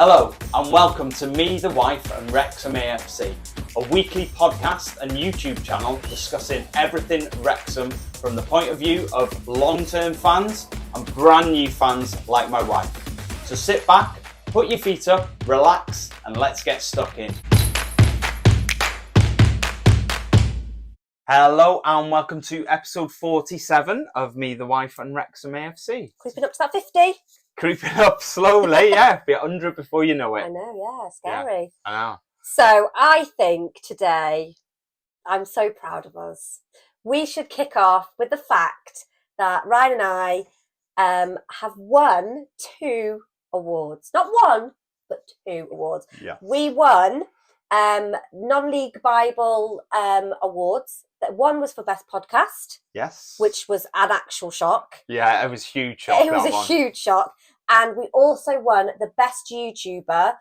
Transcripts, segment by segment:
Hello and welcome to Me, the Wife and Wrexham AFC, a weekly podcast and YouTube channel discussing everything Wrexham from the point of view of long-term fans and brand new fans like my wife. So sit back, put your feet up, relax and let's get stuck in. Hello and welcome to episode 47 of Me, the Wife and Wrexham AFC. Creeping up to that 50. Creeping up slowly, yeah. Be 100 before you know it. I know, yeah, scary. Yeah, I know. So I think today, I'm so proud of us. We should kick off with the fact that Ryan and I have won 2 awards. Not one, but 2 awards. Yeah. We won non-league Bible awards. One was for Best Podcast. Yes. Which was an actual shock. Yeah, it was a huge shock. It was a huge shock. And we also won the Best YouTuber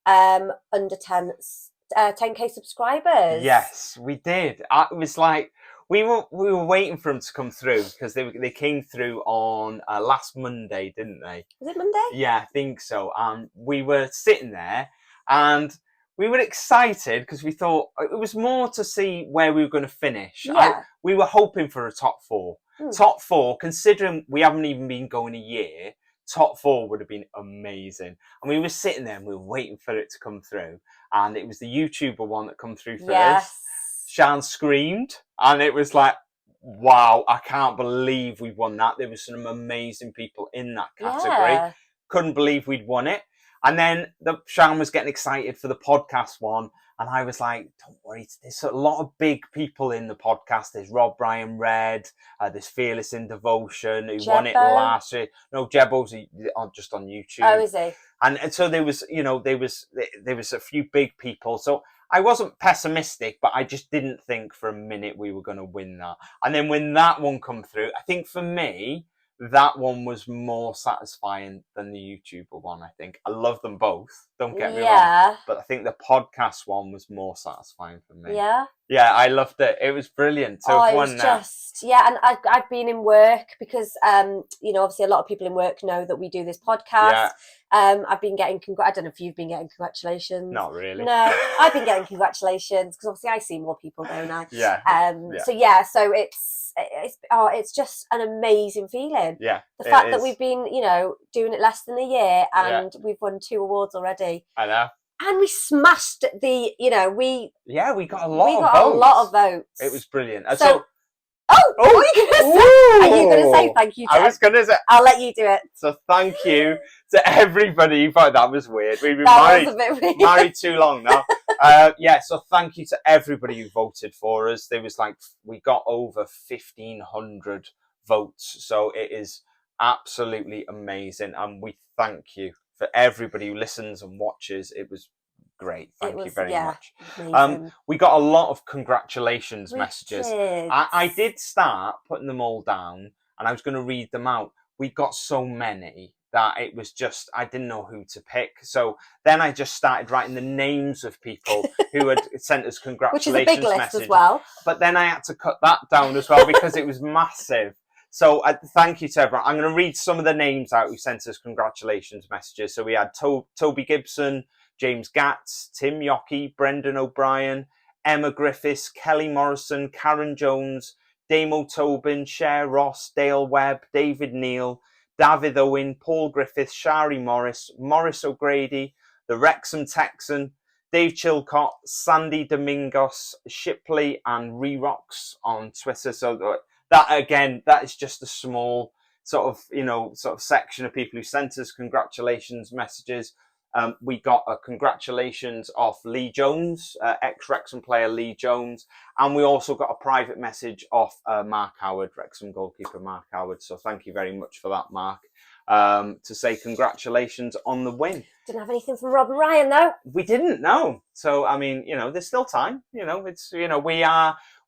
under 10k subscribers. Yes, we did. It was like we were waiting for them to come through because they came through on last Monday, didn't they? Was it Monday? Yeah, I think so. We were sitting there and we were excited because we thought it was more to see where we were going to finish. Yeah. We were hoping for a top 4. Top 4, considering we haven't even been going a year, top 4 would have been amazing. And we were sitting there and we were waiting for it to come through. And it was the YouTuber one that come through first. Yes. Shan screamed and it was like, wow, I can't believe we won that. There were some amazing people in that category. Yeah. Couldn't believe we'd won it. And then Shan was getting excited for the podcast one. And I was like, don't worry, there's a lot of big people in the podcast. There's Rob Brian Red, there's Fearless in Devotion, who won it last year. No, Jebbo's just on YouTube. Oh, is he? And so there was a few big people. So I wasn't pessimistic, but I just didn't think for a minute we were going to win that. And then when that one come through, I think for me, that one was more satisfying than the YouTuber one, I think. I love them both, don't get me wrong. But I think the podcast one was more satisfying for me. Yeah? Yeah, I loved it. It was brilliant. So it was just, yeah, and I've been in work because, obviously a lot of people in work know that we do this podcast. Yeah. I've been getting, I don't know if you've been getting congratulations. Not really. No, I've been getting congratulations because obviously I see more people, don't I? Yeah. So it's just an amazing feeling. Yeah. The fact that we've been, doing it less than a year and we've won 2 awards already. I know. And we smashed we got a lot of votes. It was brilliant. What are you going to say? Are you going to say thank you to I was going to say. I'll let you do it. So thank you to everybody. That was weird. We've been married too long now. So thank you to everybody who voted for us. We got over 1,500 votes. So it is absolutely amazing. And we thank you for everybody who listens and watches. It was great. Thank you very much. We got a lot of congratulations messages. I did start putting them all down and I was going to read them out. We got so many that it was just, I didn't know who to pick. So then I just started writing the names of people who had sent us congratulations messages. Which is a big list as well. But then I had to cut that down as well because it was massive. So thank you to everyone. I'm going to read some of the names out who sent us congratulations messages. So we had Toby Gibson, James Gatz, Tim Yockey, Brendan O'Brien, Emma Griffiths, Kelly Morrison, Karen Jones, Damo Tobin, Cher Ross, Dale Webb, David Neal, David Owen, Paul Griffiths, Shari Morris, Maurice O'Grady, the Wrexham Texan, Dave Chilcott, Sandy Domingos, Shipley, and Rerox on Twitter. So that is just a small sort of section of people who sent us congratulations messages. We got a congratulations off Lee Jones, ex-Wrexham player Lee Jones. And we also got a private message off Mark Howard, Wrexham goalkeeper Mark Howard. So thank you very much for that, Mark, to say congratulations on the win. Didn't have anything from Rob and Ryan, though. We didn't, no. So, I mean, there's still time.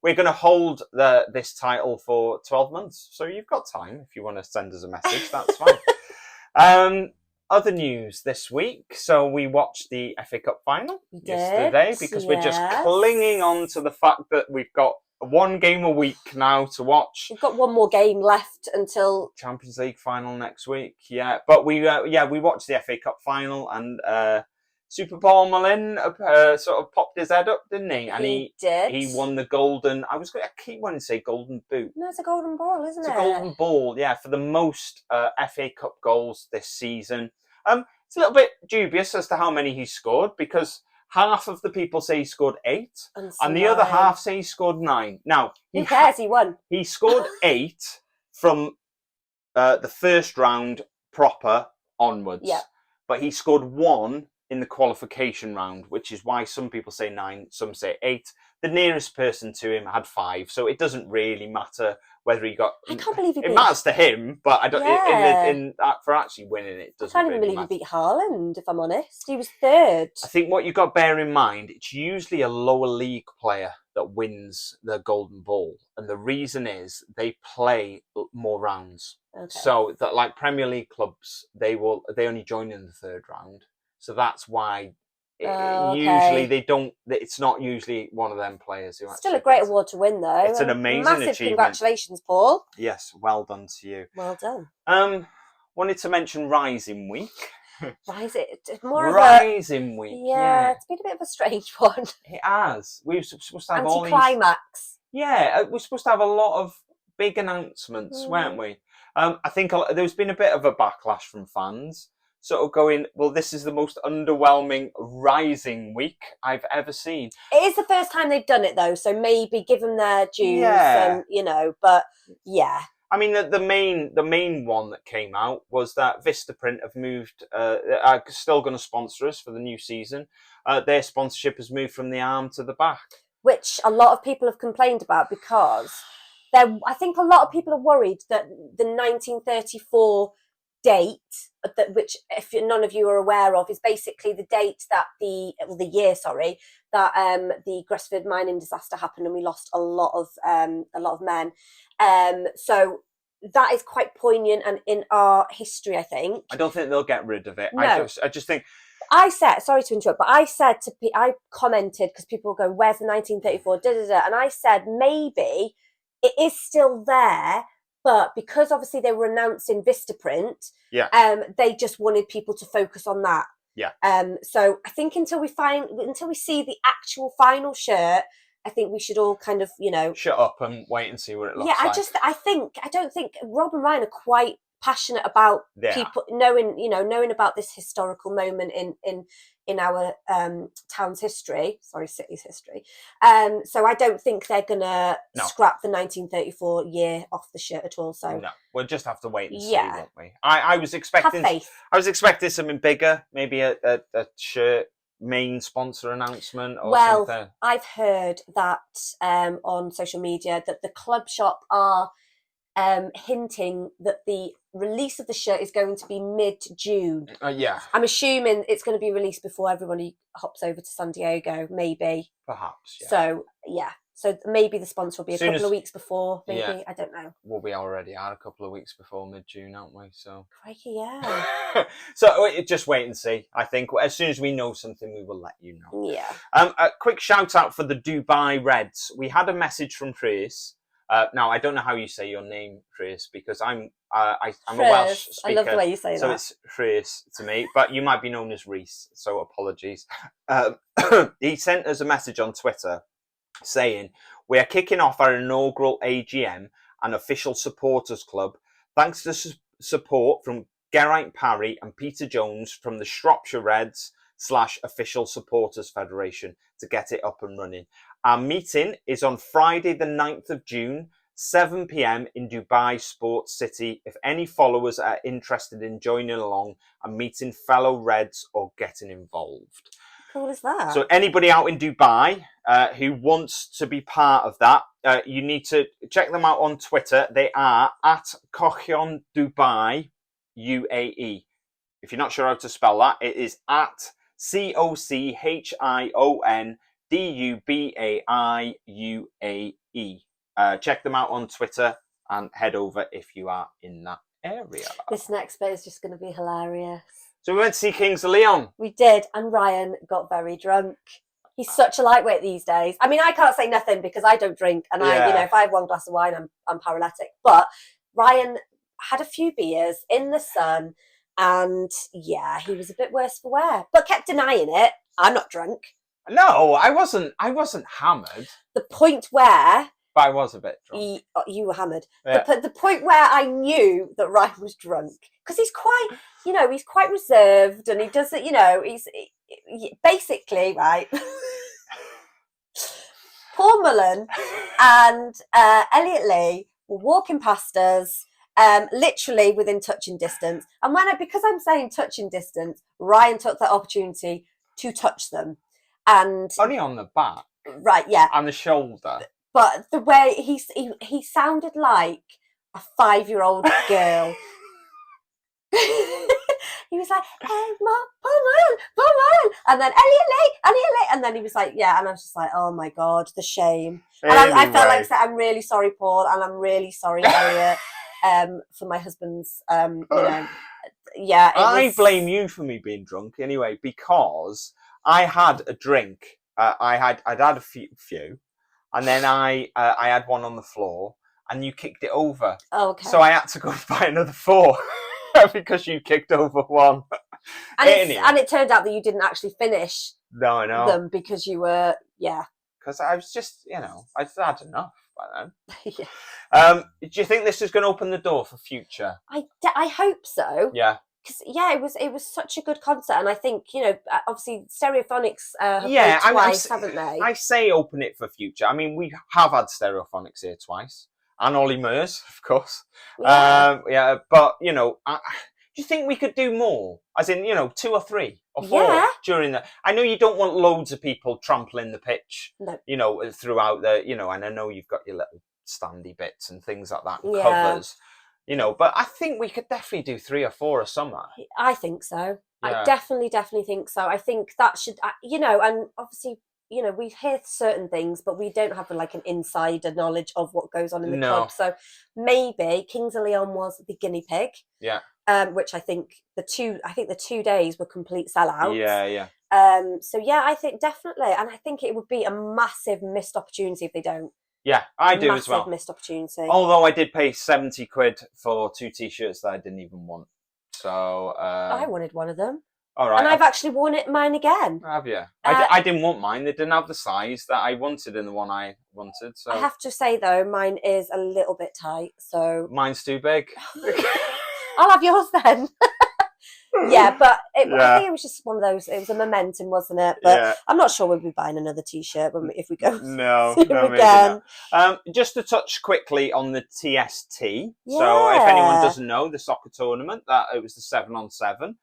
We're going to hold this title for 12 months. So you've got time if you want to send us a message. That's fine. Other news this week. So we watched the FA Cup final yesterday because we're just clinging on to the fact that we've got one game a week now to watch. We've got one more game left until Champions League final next week. Yeah, but we watched the FA Cup final, and Super Bowl Mullin sort of popped his head up, didn't he? And he did. He won the golden. I keep wanting to say golden boot. No, it's a golden ball, isn't it? It's a golden ball, yeah, for the most FA Cup goals this season. It's a little bit dubious as to how many he scored, because half of the people say he scored 8, and the other half say he scored 9. Now, who cares? He won. He scored 8 from the first round proper onwards. Yeah. But he scored 1 in the qualification round, which is why some people say 9, some say 8. The nearest person to him had 5, so it doesn't really matter whether he got. I can't believe he beat. It matters to him, but I don't. Yeah. For actually winning it, doesn't. I can't even believe he beat Haaland. If I'm honest, he was 3rd. I think what you've got to bear in mind, it's usually a lower league player that wins the golden ball, and the reason is they play more rounds. Okay. So that, like Premier League clubs, they only join in the 3rd round. So that's why usually they don't. It's not usually one of them players who. Still a great award to win, though. It's an amazing massive achievement. Congratulations, Paul. Yes, well done to you. Well done. Wanted to mention Rising Week. Rising Week. Yeah, it's been a bit of a strange one. It has. We were supposed to have all these. Anticlimax. Yeah, we're supposed to have a lot of big announcements, weren't we? I think there's been a bit of a backlash from fans, sort of going, well, this is the most underwhelming Rising Week I've ever seen. It is the first time they've done it, though, so maybe give them their dues, and but yeah. I mean, the main one that came out was that Vistaprint have moved, are still going to sponsor us for the new season. Their sponsorship has moved from the arm to the back. Which a lot of people have complained about, because I think a lot of people are worried that the 1934 date, which if none of you are aware of, is basically the date that the year the Gresford mining disaster happened, and we lost a lot of men. So that is quite poignant and in our history, I think. I don't think they'll get rid of it. No. I just think. I said, sorry to interrupt, but I commented, because people were going, where's the 1934? And I said, maybe it is still there, but because obviously they were announcing Vistaprint, they just wanted people to focus on that. Yeah. So I think until we see the actual final shirt, I think we should all kind of, shut up and wait and see what it looks like. I don't think Rob and Ryan are quite passionate about people knowing about this historical moment in our town's history, city's history. So I don't think they're gonna scrap the 1934 year off the shirt at all. So no, we'll just have to wait and see, won't we? I was expecting something bigger, maybe a shirt main sponsor announcement or something. I've heard that on social media that the club shop are hinting that the release of the shirt is going to be mid-June. I'm assuming it's going to be released before everybody hops over to San Diego, maybe. Perhaps, yeah. So, yeah. So maybe the sponsor will be a couple of weeks before, maybe. Yeah. I don't know. Well, we already are a couple of weeks before mid-June, aren't we? So. Crikey, yeah. So just wait and see. I think as soon as we know something, we will let you know. Yeah. A quick shout out for the Dubai Reds. We had a message from Trace. Now, I don't know how you say your name, Trace, because I'm a Welsh speaker. I love the way you say that. So it's Trace to me, but you might be known as Reese, so apologies. He sent us a message on Twitter saying, we are kicking off our inaugural AGM and official supporters club thanks to support from Geraint Parry and Peter Jones from the Shropshire Reds / Official Supporters Federation to get it up and running. Our meeting is on Friday the 9th of June, 7 p.m. in Dubai Sports City. If any followers are interested in joining along and meeting fellow Reds or getting involved. Cool is that? So anybody out in Dubai who wants to be part of that, you need to check them out on Twitter. They are at Cochion Dubai UAE. If you're not sure how to spell that, it is at COCHION DUBAIUAE. Check them out on Twitter and head over if you are in that area. This next bit is just going to be hilarious. So we went to see Kings of Leon. We did, and Ryan got very drunk. He's such a lightweight these days. I mean, I can't say nothing because I don't drink, and if I have one glass of wine, I'm paralytic. But Ryan had a few beers in the sun, and yeah, he was a bit worse for wear, but kept denying it. I'm not drunk. No, I wasn't hammered. The point where... But I was a bit drunk. You were hammered. Yeah. The point where I knew that Ryan was drunk, because he's quite reserved, and he doesn't, he's basically, right. Paul Mullen and Elliot Lee were walking past us, literally within touching distance. And because I'm saying touching distance, Ryan took that opportunity to touch them, and only on the back, right? Yeah, on the shoulder. But the way he sounded like a 5-year-old girl. He was like, "Hey, Mom, Paul Mullen," and then Elliot Lee, and then he was like, "Yeah," and I was just like, "Oh my God, the shame." And I felt like saying, "I'm really sorry, Paul, and I'm really sorry, Elliot, for my husband's, yeah." I blame you for me being drunk anyway, because I had a drink. I'd had a few. And then I had one on the floor, and you kicked it over. Oh, okay. So I had to go and buy another 4 because you kicked over one. And it turned out that you didn't actually finish them because you were, because I was just, I'd had enough by then. Yeah. Do you think this is going to open the door for future? I hope so. Yeah. Because it was such a good concert, and I think obviously Stereophonics have played twice, haven't they? I say open it for future. I mean, we have had Stereophonics here twice, and Ollie Murs, of course. Yeah. But do you think we could do more? As in, 2 or 3 or 4 during the. I know you don't want loads of people trampling the pitch. No. Throughout the. And I know you've got your little standy bits and things like that, and covers. But I think we could definitely do 3 or 4 a summer. I think so. Yeah. I definitely think so. I think that should, and obviously, we hear certain things, but we don't have like an insider knowledge of what goes on in the club. So maybe Kings of Leon was the guinea pig. Yeah. Which I think the 2 days were complete sellouts. Yeah. So yeah, I think definitely, and I think it would be a massive missed opportunity if they don't. Yeah, I do as well. Massive missed opportunity. Although I did pay 70 quid for 2 t-shirts that I didn't even want. So I wanted one of them. All right. And I've actually worn mine again. Have you? I didn't want mine. They didn't have the size that I wanted in the one I wanted. So I have to say though, mine is a little bit tight. So mine's too big. I'll have yours then. Yeah, but I think it was just one of those. It was a momentum, wasn't it? But I'm not sure we'll be buying another T-shirt if we go. No, again. Just to touch quickly on the TST. Yeah. So if anyone doesn't know, the soccer tournament, that it was the 7-on-7.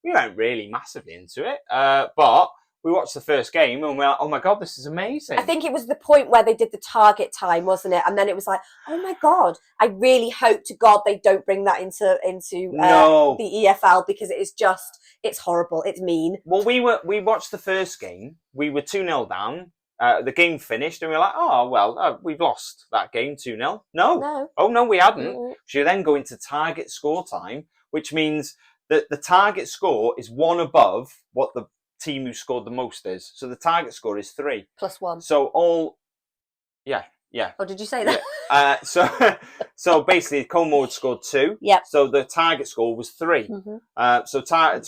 We weren't really massively into it, but we watched the first game and we were like, oh my God, this is amazing. I think it was the point where they did the target time, wasn't it? And then it was like, oh my God, I really hope to God they don't bring that into the EFL, because it's horrible. It's mean. Well, we watched the first game. We were 2-0 down. The game finished and we were like, oh, well, we've lost that game 2-0. No. Oh, no, we hadn't. Mm-hmm. So you then go into target score time, which means that the target score is 1 above what the team who scored the most is. So the target score is 3. +1. So yeah. Oh, did you say that? So basically, Como had scored 2. Yeah. So the target score was 3. Mm-hmm. So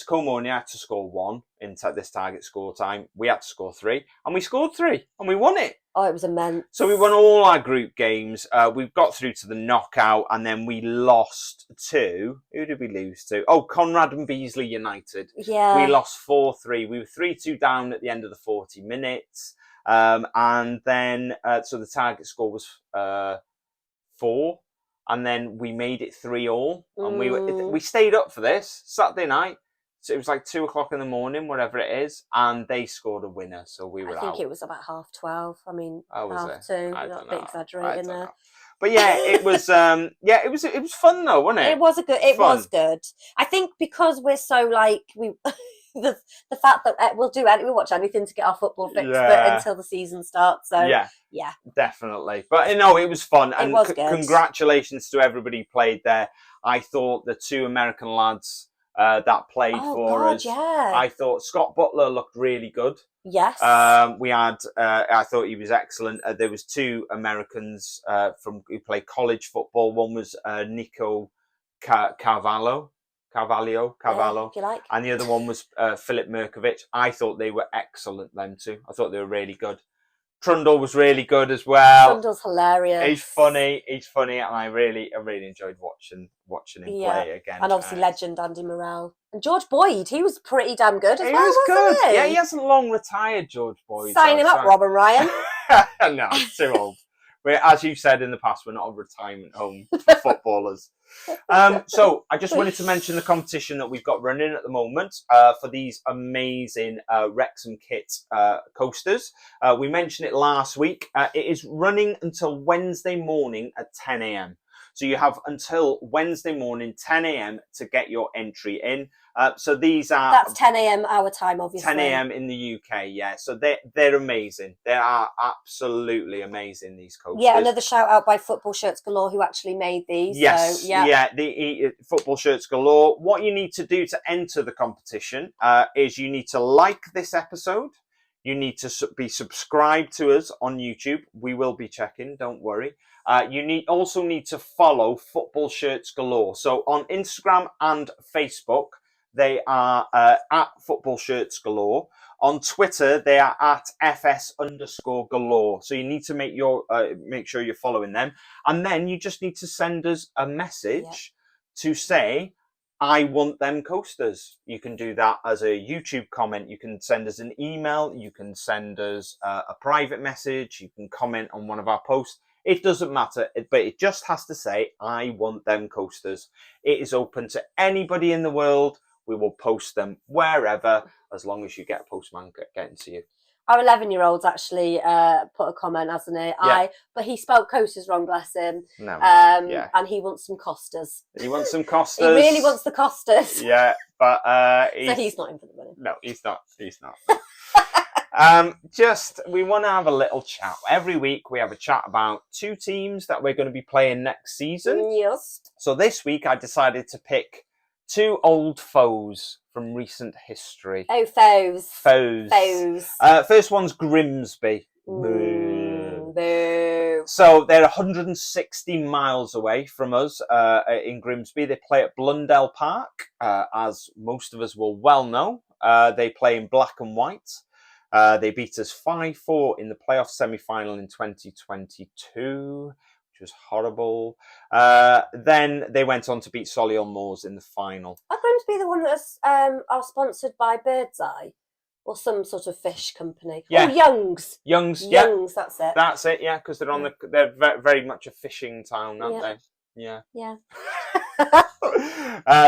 Como only had to score 1 in this target score time. We had to score 3, and we scored 3, and we won it. Oh, it was immense. So we won all our group games. We got through to the knockout, and then we lost to... Who did we lose to? Oh, Conrad and Beasley United. Yeah. We lost 4-3. We were 3-2 down at the end of the 40 minutes. And then, so the target score was 4. And then we made it 3-3. And we stayed up for this Saturday night. So it was like 2:00 in the morning, whatever it is, and they scored a winner. So we were out. I think it was about 12:30. I mean, 2:30. Not a bit exaggerating there. But yeah, it was. It was fun though, wasn't it? It was was good. I think because we're so like the fact that we'll watch anything to get our football fixed until the season starts. So yeah, definitely. But no, it was fun, and it was good. Congratulations to everybody who played there. I thought the 2 American lads that played Oh, for God, us. yeah. I thought Scott Butler looked really good. Yes. We had, I thought he was excellent. There was two Americans who played college football. One was Nico Carvalho, Yeah, if you like. and the other one was Philip Mirkovic. I thought they were excellent, them two. I thought they were really good. Trundle was really good as well. Trundle's hilarious. He's funny, and I really enjoyed watching him play again. And obviously legend Andy Morrell. And George Boyd, he was pretty damn good as well, wasn't good. he? Yeah, he hasn't long retired, George Boyd. Sign him up, Rob and Ryan. No, it's too old. As you've said in the past, we're not a retirement home for footballers. So I just wanted to mention the competition that we've got running at the moment for these amazing Wrexham kit coasters. We mentioned it last week. It is running until Wednesday morning at 10 a.m. So you have until Wednesday morning, 10 a.m. to get your entry in. So these are... That's 10 a.m. our time, obviously. 10 a.m. in the UK, yeah. So they're amazing. They are absolutely amazing, these coasters. Yeah, another shout out by Football Shirts Galore who actually made these. Yes, so, yeah. The Football Shirts Galore. What you need to do to enter the competition is you need to like this episode. You need to be subscribed to us on YouTube. We will be checking, don't worry. You also need to follow Football Shirts Galore. So on Instagram and Facebook, they are at Football Shirts Galore. On Twitter, they are at FS_galore. So you need to make sure you're following them. And then you just need to send us a message to say, I want them coasters. You can do that as a YouTube comment. You can send us an email. You can send us a private message. You can comment on one of our posts. It doesn't matter, but it just has to say, I want them coasters. It is open to anybody in the world. We will post them wherever, as long as you get a postman getting to you. Our 11-year-old's actually put a comment, hasn't he? Yeah. But he spelt coasters wrong, bless him. No. And he wants some Costas. He wants some Costas. He really wants the Costas. Yeah, but so he's not in for the money. No, he's not. We want to have a little chat. Every week we have a chat about two teams that we're going to be playing next season. Yes. So this week I decided to pick two old foes from recent history. Oh, foes. Foes. First one's Grimsby. Boo. So they're 160 miles away from us in Grimsby. They play at Blundell Park, as most of us will well know. They play in black and white. They beat us 5-4 in the playoff semi-final in 2022. Which was horrible. Then they went on to beat Solihull Moors in the final. Are Grimsby the one that's are sponsored by Birdseye or some sort of fish company? Yeah. Oh, Young's. Young's, yeah. Young's, that's it. That's it, yeah, because they're they're very much a fishing town, aren't they? Yeah. Yeah.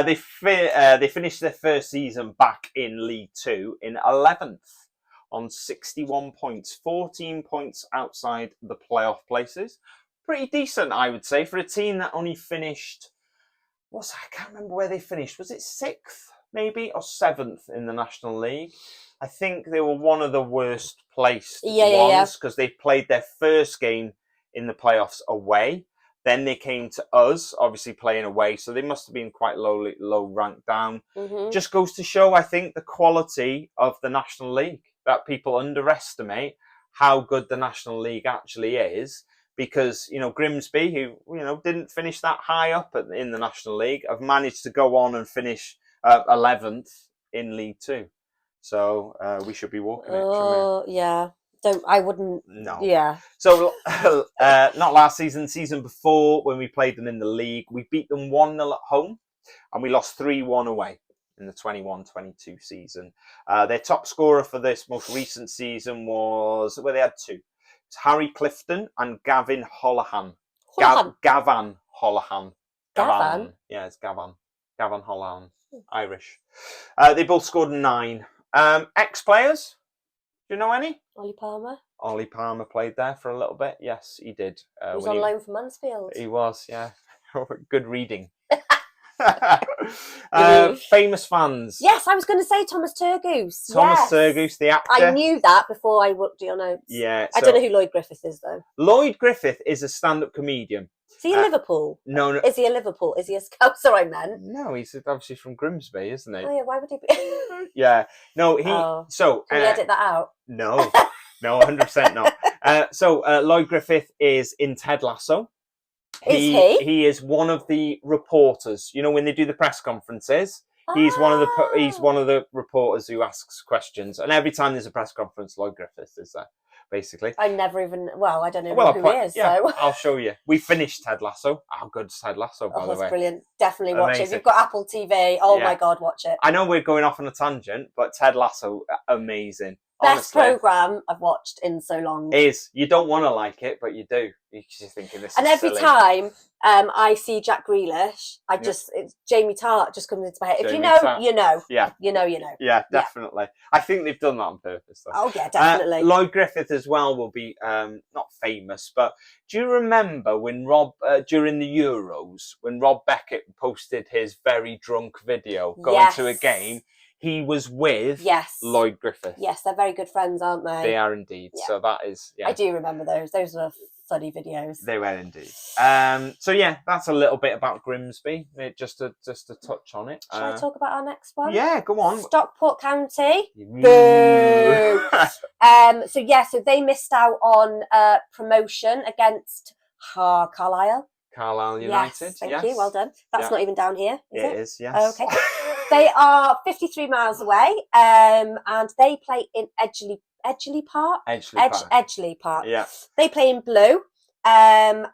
They finished their first season back in League Two in 11th on 61 points, 14 points outside the playoff places. Pretty decent, I would say, for a team that only finished... I can't remember where they finished. Was it 6th, maybe, or 7th in the National League? I think they were one of the worst placed ones because they played their first game in the playoffs away. Then they came to us, obviously playing away, so they must have been quite low ranked down. Mm-hmm. Just goes to show, I think, the quality of the National League, that people underestimate how good the National League actually is. Because, Grimsby, who, didn't finish that high up in the National League, have managed to go on and finish 11th in League Two. So we should be walking it. Oh, yeah. I wouldn't. No. Yeah. So, not last season before, when we played them in the league, we beat them 1-0 at home and we lost 3-1 away in the 21-22 season. Their top scorer for this most recent season was, they had two. Harry Clifton and Gavin Holohan. Gavan Holohan. Gavan? Yeah, it's Gavan. Gavan Holohan. Irish. They both scored 9. Ex-players? Do you know any? Ollie Palmer. Ollie Palmer played there for a little bit. Yes, he did. He was on loan from Mansfield. He was, yeah. Good reading. Famous fans. Yes, I was going to say Thomas Turgoose. Turgoose, the actor. I knew that before I looked at your notes. Yeah. I don't know who Lloyd Griffith is, though. Lloyd Griffith is a stand-up comedian. Is he a Liverpool? No, no. Is he a Liverpool? Is he a Scouser, I meant? No, he's obviously from Grimsby, isn't he? Oh, yeah, why would he be? Yeah. No, he... Oh. So... Can we edit that out? No. No, 100% not. So Lloyd Griffith is in Ted Lasso. Is he? He is one of the reporters. You know, when they do the press conferences... He's one of the reporters who asks questions, and every time there's a press conference, Lloyd Griffith is there, basically. I never even. Well, I don't know who he is. Yeah, so I'll show you. We finished Ted Lasso. How good's Ted Lasso, by the way? That's brilliant. Definitely watch it. If Amazing. you've got Apple TV, oh my God, watch it. I know we're going off on a tangent, but Ted Lasso, amazing. Best Honestly, programme I've watched in so long. You don't want to like it, but you do. You're just thinking this. And is every silly. time I see Jack Grealish, it's Jamie Tart just comes into my head. If you know, you know. Yeah. You know, you know. Yeah, definitely. I think they've done that on purpose, though. Oh yeah, definitely. Lloyd Griffith as well will be not famous, but do you remember when during the Euros when Rob Beckett posted his very drunk video going to a game? He was with Lloyd Griffith. Yes, they're very good friends, aren't they? They are indeed. Yeah. So that is, I do remember those. Those were funny videos. They were indeed. So yeah, that's a little bit about Grimsby. Just to touch on it. Shall I talk about our next one? Yeah, go on. Stockport County. Boo! So they missed out on promotion against Carlisle. Carlisle United. Yes, thank you. Well done. That's not even down here, is it? It is, yes. Okay. They are 53 miles away, and they play in Edgeley Park. Edgeley Park. Yeah. They play in blue, and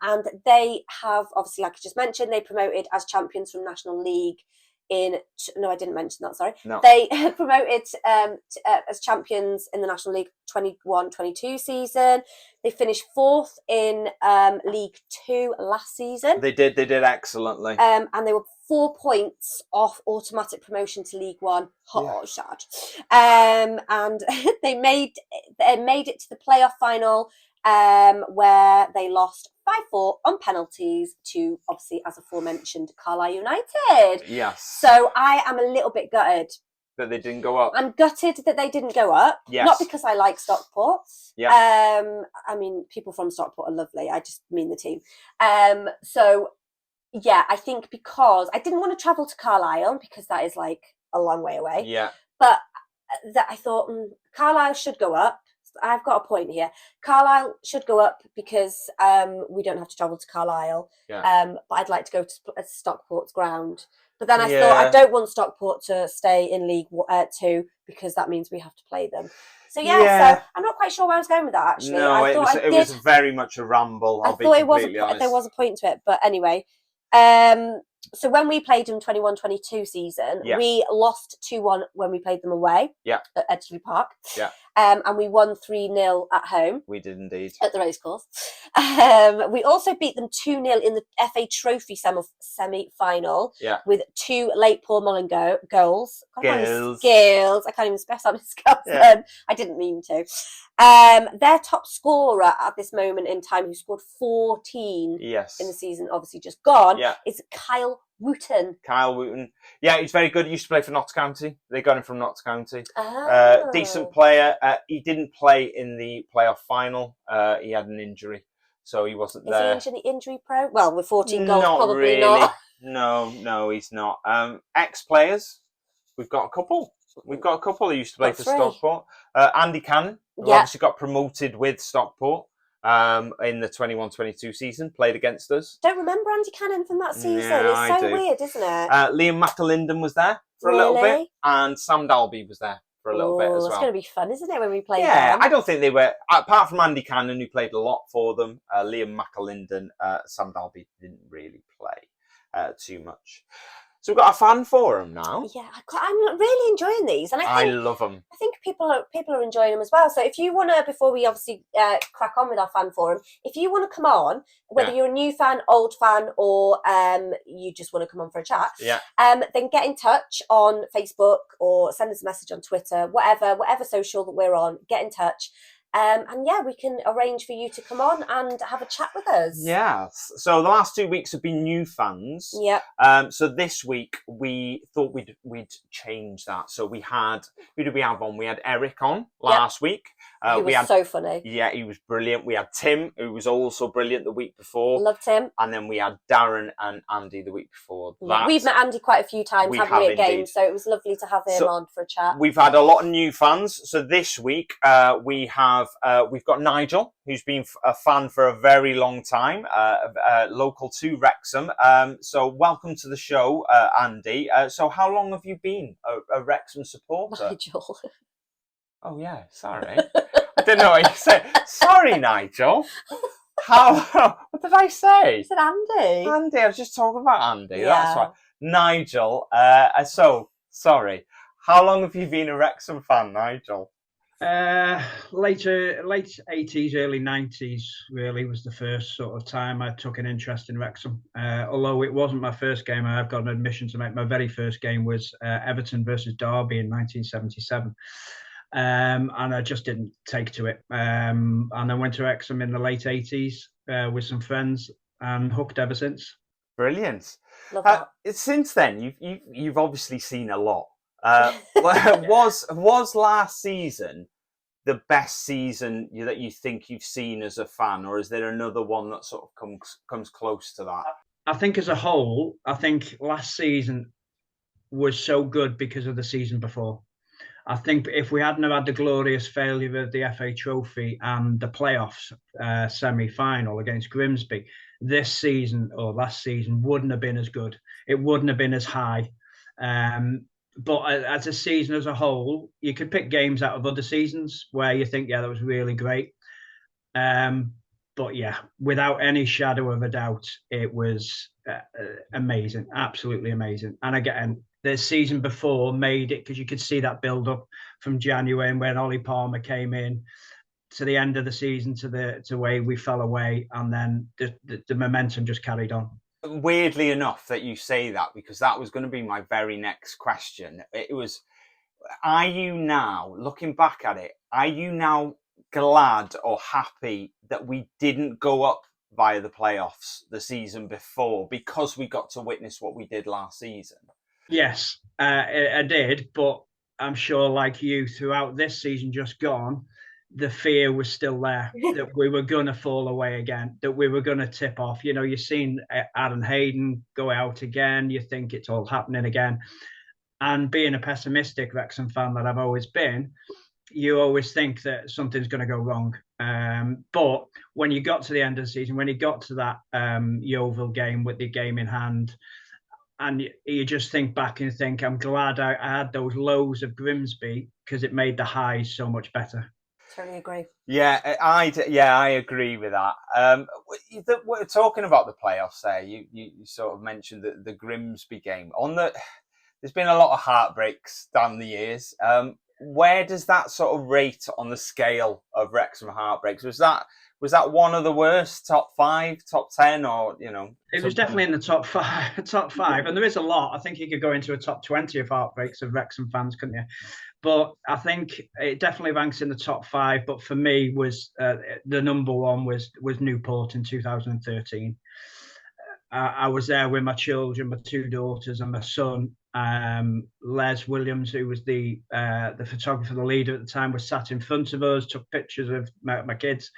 they have, obviously, like I just mentioned, they promoted as champions from National League no, I didn't mention that, sorry. No. They promoted as champions in the National League 21-22 season. They finished 4th in League 2 last season. They did excellently. And they were 4 points off automatic promotion to League 1. Oh, sad. And they made it to the playoff final, where they lost 5-4 on penalties to, obviously, as aforementioned, Carlisle United. Yes. So I am a little bit gutted that they didn't go up. I'm gutted that they didn't go up. Yes. Not because I like Stockport. Yeah. I mean, people from Stockport are lovely. I just mean the team. So yeah, I think because I didn't want to travel to Carlisle because that is like a long way away. Yeah. But that I thought Carlisle should go up. I've got a point here. Carlisle should go up because we don't have to travel to Carlisle. Yeah. But I'd like to go to Stockport's ground. But then I thought I don't want Stockport to stay in League 2 because that means we have to play them. So so I'm not quite sure where I was going with that actually. No, it was very much a ramble. I thought there was a point to it, but anyway. So when we played in 21-22 season, we lost 2-1 when we played them away at Edgeley Park. Yeah. And we won 3-0 at home. We did indeed. At the racecourse. We also beat them 2-0 in the FA Trophy semi-final with 2 late Paul Mullen goals. Girls. I can't even spell out his goals then. I didn't mean to. Their top scorer at this moment in time, who scored 14 in the season, obviously just gone, is Kyle Wooten. Yeah, he's very good. He used to play for Notts County. They got him from Notts County. Decent player. He didn't play in the playoff final. He had an injury, so he wasn't there. Is he injury pro? Well, with 14 goals, not probably really. not. No, he's not. Ex-players, we've got a couple. Who used to play for Stockport. Andy Cannon, who obviously got promoted with Stockport in the 21-22 season, played against us. Don't remember Andy Cannon from that season. Yeah, it's so weird, isn't it? Liam McAlinden was there for a little bit, and Sam Dalby was there for a little bit as well. It's going to be fun, isn't it, when we play them? I don't think they were, apart from Andy Cannon, who played a lot for them, Liam McAlinden, Sam Dalby didn't really play too much. So we've got a fan forum now. Yeah, I'm really enjoying these, and I love them. I think people are enjoying them as well. So if you want to, before we obviously crack on with our fan forum, if you want to come on, whether you're a new fan, old fan, or you just want to come on for a chat, then get in touch on Facebook or send us a message on Twitter, whatever social that we're on. Get in touch. And we can arrange for you to come on and have a chat with us. Yes. So the last 2 weeks have been new fans. Yeah. So this week we thought we'd change that. So we had, who did we have on? We had Eric on last week. He was so funny. Yeah, he was brilliant. We had Tim, who was also brilliant the week before. Loved him. And then we had Darren and Andy the week before that. We've met Andy quite a few times, haven't we, at games, so it was lovely to have him on for a chat. We've had a lot of new fans. So this week we've got Nigel, who's been a fan for a very long time, local to Wrexham. So welcome to the show, Andy. So how long have you been a Wrexham supporter? Nigel. Oh yeah, sorry. I didn't know what you said. Sorry, Nigel. What did I say? You said Andy. Andy, I was just talking about Andy. Yeah. That's why. Nigel, so sorry. How long have you been a Wrexham fan, Nigel? Late 80s, early 90s really was the first sort of time I took an interest in Wrexham. Although it wasn't my first game, I've got an admission to make. My very first game was Everton versus Derby in 1977. And I just didn't take to it. And I went to Wrexham in the late 80s with some friends and hooked ever since. Brilliant. Love that. Since then, you've obviously seen a lot. Was last season the best season that you think you've seen as a fan, or is there another one that sort of comes close to that? I think as a whole, I think last season was so good because of the season before. I think if we hadn't had the glorious failure of the FA Trophy and the playoffs semi-final against Grimsby, this season or last season wouldn't have been as good. It wouldn't have been as high. But as a season as a whole, you could pick games out of other seasons where you think, yeah, that was really great. But yeah, without any shadow of a doubt, it was amazing, absolutely amazing. And again, the season before made it because you could see that build up from January when Ollie Palmer came in to the end of the season to the way we fell away, and then the momentum just carried on. Weirdly enough that you say that, because that was going to be my very next question. It was, are you now, looking back at it, are you now glad or happy that we didn't go up via the playoffs the season before because we got to witness what we did last season? Yes, I did, but I'm sure, like you, throughout this season just gone, the fear was still there that we were going to fall away again, that we were going to tip off. You know, you've seen Aaron Hayden go out again. You think it's all happening again. And being a pessimistic Wrexham fan that I've always been, you always think that something's going to go wrong. But when you got to the end of the season, when you got to that Yeovil game with the game in hand, and you just think back and think, I'm glad I had those lows of Grimsby because it made the highs so much better. Totally agree. Yeah, I agree with that. We're talking about the playoffs there. You sort of mentioned the Grimsby game. There's been a lot of heartbreaks down the years. Where does that sort of rate on the scale of Wrexham heartbreaks? Was that one of the worst, top 5, top 10, or It was definitely in the top five, and there is a lot. I think you could go into a top 20 of heartbreaks of Wrexham fans, couldn't you? But I think it definitely ranks in the top 5. But for me, was the number one was Newport in 2013. I was there with my children, my 2 daughters, and my son. Les Williams, who was the photographer, the leader at the time, was sat in front of us, took pictures of my kids.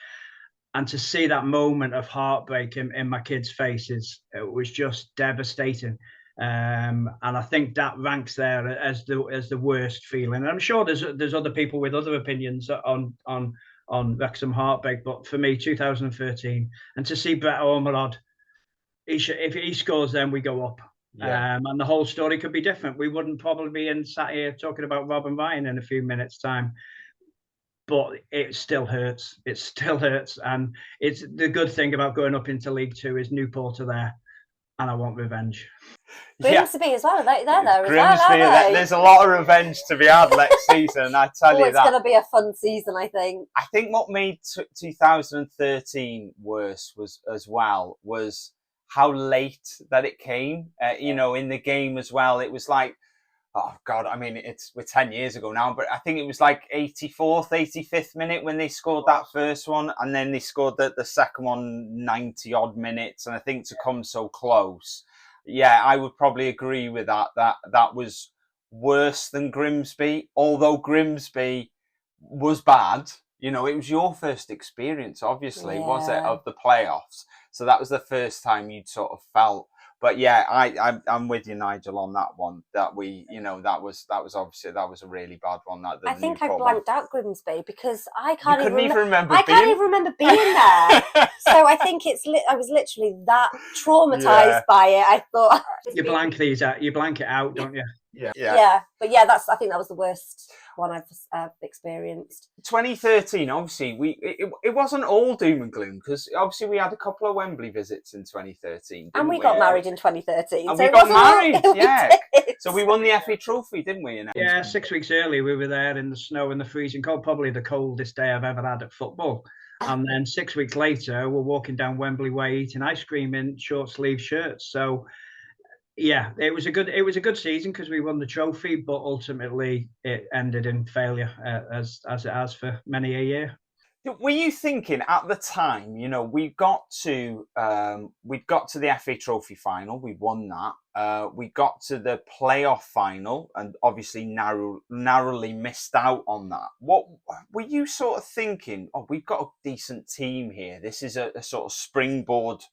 And to see that moment of heartbreak in my kids' faces, it was just devastating. And I think that ranks there as the worst feeling. And I'm sure there's other people with other opinions on Wrexham heartbreak, but for me, 2013, and to see Brett Ormerod, if he scores, then we go up. Yeah. And the whole story could be different. We wouldn't probably be sat here talking about Rob and Ryan in a few minutes' time. But it still hurts. It still hurts. And it's the good thing about going up into League Two is Newport are there, and I want revenge. Grimsby as well. They're there Grimsby, as well. There's a lot of revenge to be had next season. I tell you that. It's going to be a fun season, I think. I think what made 2013 worse was how late that it came. In the game as well. It was like, oh God, I mean, we're 10 years ago now, but I think it was like 84th, 85th minute when they scored that first one, and then they scored the second one 90 odd minutes, and I think to come so close, yeah, I would probably agree with that was worse than Grimsby, although Grimsby was bad. You know, it was your first experience, obviously, was it, Yeah. of the playoffs? So that was the first time you'd sort of felt. But yeah, I'm with you, Nigel, on that one. That we, you know, that was obviously that was a really bad one. That the I think I Newport one. blanked out Grimsby because I You can't couldn't even even remember. I can't even remember being there. So I think I was literally that traumatized Yeah. by it. I thought You blank these out. You blank it out, don't you? Yeah. But yeah, I think that was the worst one I've experienced. 2013, obviously, it wasn't all doom and gloom, because obviously we had a couple of Wembley visits in 2013, And we didn't got married in 2013. And so we it got wasn't all- married, we yeah. did. So we won the FA Trophy, didn't we? Yeah, 6 weeks early, we were there in the snow and the freezing cold, probably the coldest day I've ever had at football. And then 6 weeks later, we're walking down Wembley Way eating ice cream in short sleeve shirts. So yeah, it was a good season because we won the trophy, but ultimately it ended in failure, as it has for many a year. Were you thinking at the time, you know, we got to the FA Trophy final, we won that. We got to the playoff final and obviously narrowly missed out on that. What were you sort of thinking? Oh, we've got a decent team here. This is a sort of springboard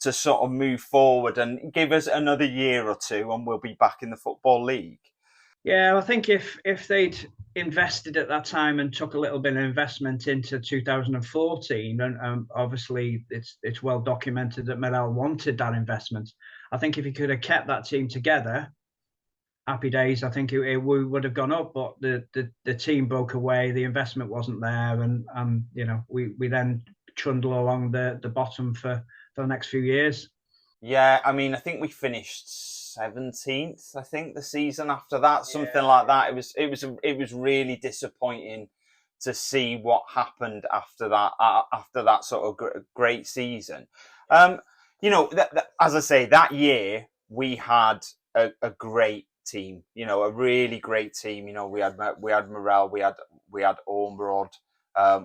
to sort of move forward and give us another year or two and we'll be back in the Football League. Yeah, I think if they'd invested at that time and took a little bit of investment into 2014, and obviously it's well documented that Morel wanted that investment. I think if he could have kept that team together, happy days. I think we would have gone up, but the team broke away. The investment wasn't there, and you know we then trundle along the bottom for the next few years. Yeah, I mean, I think we finished 17th. I think the season after that, something like that. It was really disappointing to see what happened after that sort of great season. You know, as I say, that year we had a great team. You know, a really great team. You know, we had Morel, we had Ormerod.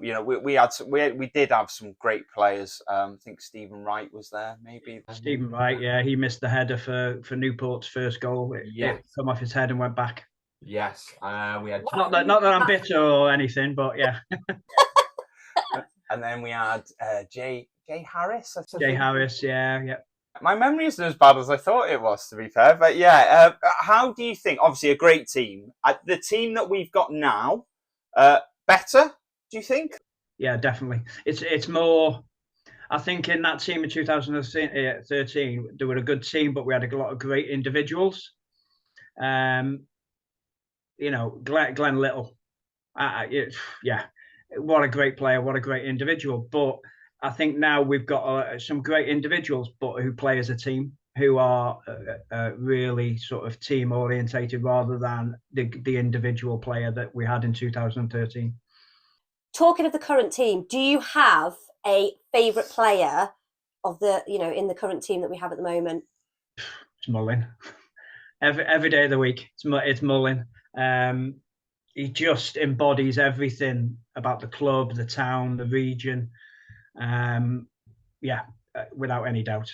You know, we did have some great players. I think Stephen Wright was there, maybe. Stephen Wright, yeah, he missed the header for Newport's first goal. It come off his head and went back. Yes, we had not that I'm bitter or anything, but yeah. And then we had Jay Harris. Jay Harris, yeah. My memory isn't as bad as I thought it was, to be fair. But yeah, how do you think? Obviously, a great team. The team that we've got now, better. Do you think? Yeah, definitely. It's more. I think in that team in 2013, they were a good team, but we had a lot of great individuals. You know, Glenn Little. Yeah, what a great player, what a great individual. But I think now we've got some great individuals, but who play as a team, who are really sort of team orientated rather than the individual player that we had in 2013. Talking of the current team, do you have a favourite player of in the current team that we have at the moment? It's Mullin. Every day of the week, it's Mullin. He just embodies everything about the club, the town, the region. Without any doubt.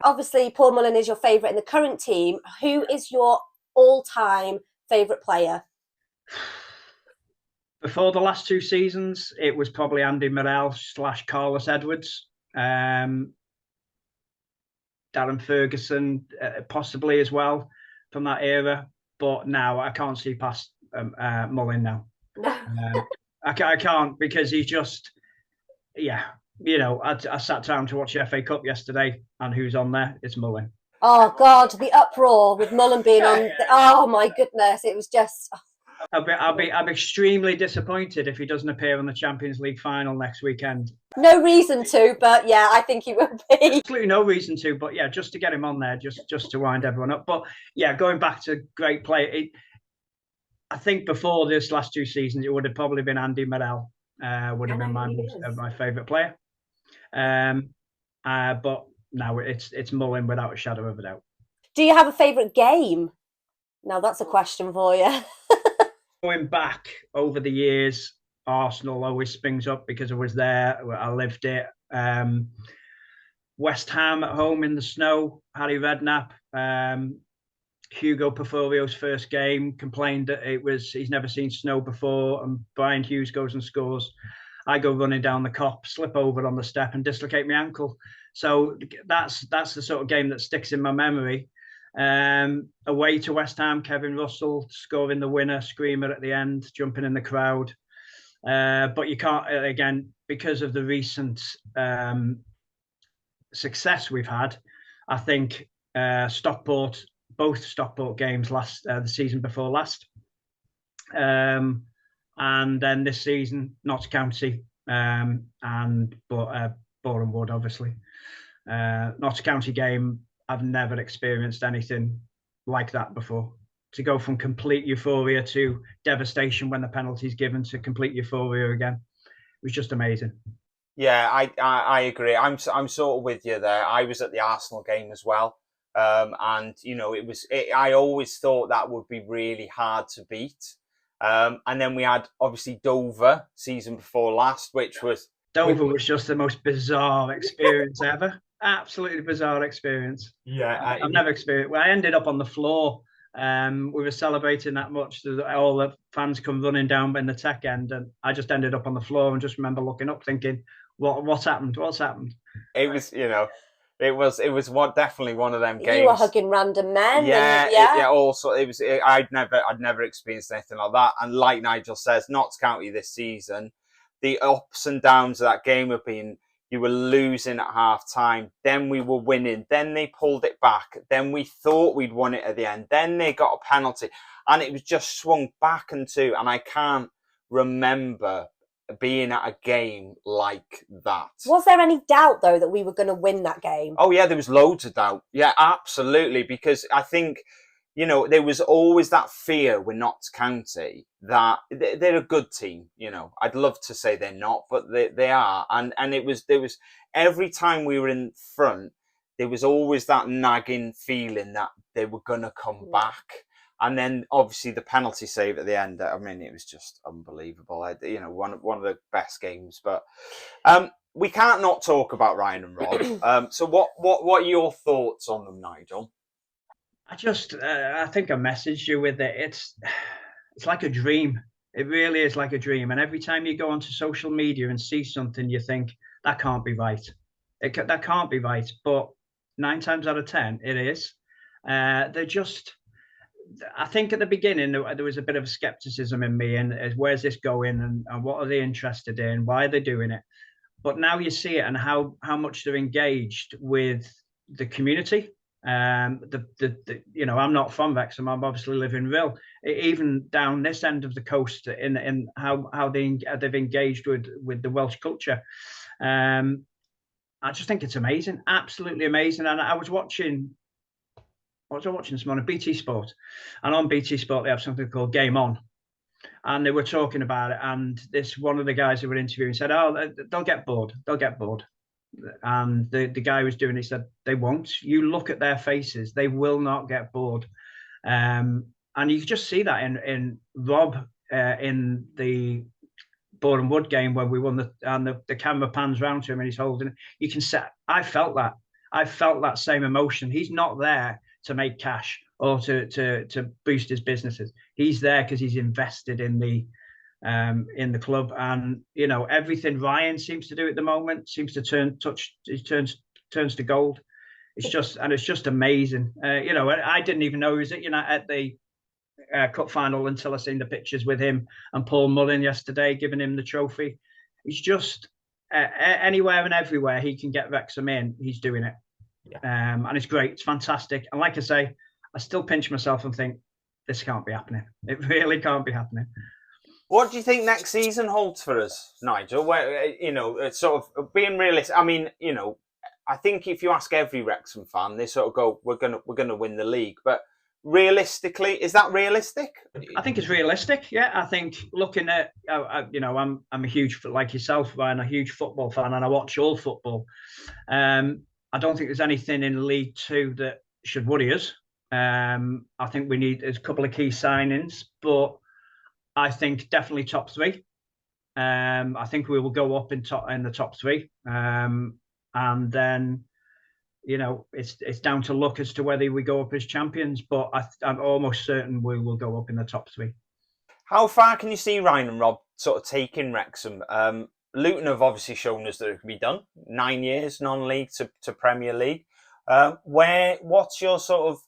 Obviously, Paul Mullin is your favourite in the current team. Who is your all-time favourite player? Before the last two seasons, it was probably Andy Morel / Carlos Edwards. Darren Ferguson, possibly as well from that era. But now I can't see past Mullin now. I can't, because he's just, you know, I sat down to watch the FA Cup yesterday, and who's on there? It's Mullin. Oh God, the uproar with Mullin being on. Oh my goodness, it was just. I'll be extremely disappointed if he doesn't appear on the Champions League final next weekend. No reason to, but yeah, I think he will be. Absolutely no reason to, but yeah, just to get him on there, just to wind everyone up. But yeah, going back to great play, I think before this last two seasons, it would have probably been Andy Morel. Would have been my favourite player. But now it's Mullin without a shadow of a doubt. Do you have a favourite game? Now that's a question for you. Going back over the years, Arsenal always springs up because I was there. I lived it. West Ham at home in the snow. Harry Redknapp. Hugo Porforio's first game, complained that he's never seen snow before, and Brian Hughes goes and scores. I go running down the cop, slip over on the step, and dislocate my ankle. So that's the sort of game that sticks in my memory. Away to West Ham, Kevin Russell scoring the winner, screamer at the end, jumping in the crowd. But you can't, again, because of the recent success we've had. I think Stockport, both Stockport games the season before last, and then this season Notts County and Boreham Wood, obviously. Notts County game, I've never experienced anything like that before. To go from complete euphoria to devastation when the penalty's given to complete euphoria again, it was just amazing. Yeah, I agree. I'm sort of with you there. I was at the Arsenal game as well, and you know I always thought that would be really hard to beat. And then we had obviously Dover season before last, which was just the most bizarre experience ever. Absolutely bizarre experience. Yeah, I've never experienced. Well, I ended up on the floor. We were celebrating that much that all the fans come running down in the tech end, and I just ended up on the floor and just remember looking up, thinking, "What's happened? What's happened?" It was, it was definitely one of them games. You were hugging random men. Yeah. Also, I'd never experienced anything like that. And like Nigel says, Notts County this season, the ups and downs of that game have been. You were losing at half time, then we were winning, then they pulled it back, then we thought we'd won it at the end, then they got a penalty, and it was just swung back and I can't remember being at a game like that. Was there any doubt, though, that we were going to win that game? Oh, yeah, there was loads of doubt. Yeah, absolutely, because I think, there was always that fear with Notts County that they're a good team. I'd love to say they're not, but they are. And there was every time we were in front, there was always that nagging feeling that they were going to come back. And then obviously the penalty save at the end. I mean, it was just unbelievable. One of the best games. But we can't not talk about Ryan and Rob. So what are your thoughts on them, Nigel? I think I messaged you with it. It's like a dream. It really is like a dream. And every time you go onto social media and see something, you think that can't be right. That can't be right. But 9 times out of 10, it is. They're just. I think at the beginning there was a bit of a skepticism in me, and where's this going, and what are they interested in? Why are they doing it? But now you see it, and how much they're engaged with the community. I'm not from Wrexham. I'm obviously live in Rill. Even down this end of the coast, in how they've engaged with the Welsh culture. I just think it's amazing, absolutely amazing. And I was watching this morning, BT Sport, and on BT Sport they have something called Game On, and they were talking about it. And one of the guys who were interviewing said, "Oh, they'll get bored. They'll get bored." And the guy who was doing it said, "They won't. You look at their faces; they will not get bored." And you can just see that in Rob in the Boreham Wood game when we won the camera pans round to him and he's holding it. You can say, I felt that same emotion. He's not there to make cash or to boost his businesses. He's there because he's invested in the club, and everything Ryan seems to do at the moment seems to turns to gold. It's just amazing. I didn't even know he was at the cup final until I seen the pictures with him and Paul Mullin yesterday giving him the trophy. He's just anywhere and everywhere he can get Wrexham in, he's doing it. And it's great. It's fantastic. And like I say, I still pinch myself and think this can't be happening. It really can't be happening. What do you think next season holds for us, Nigel? Where, it's sort of being realistic. I mean, I think if you ask every Wrexham fan, they sort of go, "We're gonna win the league." But realistically, is that realistic? I think it's realistic. Yeah, I think looking at, I'm a huge, like yourself, Ryan, a huge football fan, and I watch all football. I don't think there's anything in League Two that should worry us. I think we need a couple of key signings, but I think definitely top 3. I think we will go up in the top 3, and then it's down to luck as to whether we go up as champions. But I'm almost certain we will go up in the top 3. How far can you see Ryan and Rob sort of taking Wrexham? Luton have obviously shown us that it can be done. 9 years non-league to Premier League. What's your sort of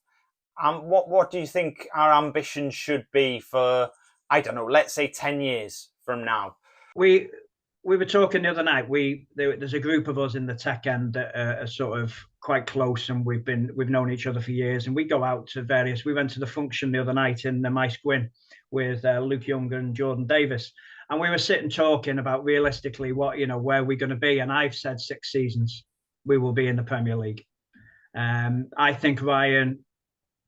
what do you think our ambition should be for, I don't know, let's say 10 years from now? We were talking the other night. There's a group of us in the tech end that are sort of quite close, and we've known each other for years. And we go out to various. We went to the function the other night in the Maes Gwyn with Luke Young and Jordan Davis, and we were sitting talking about realistically where we're going to be. And I've said 6 seasons we will be in the Premier League. I think Ryan,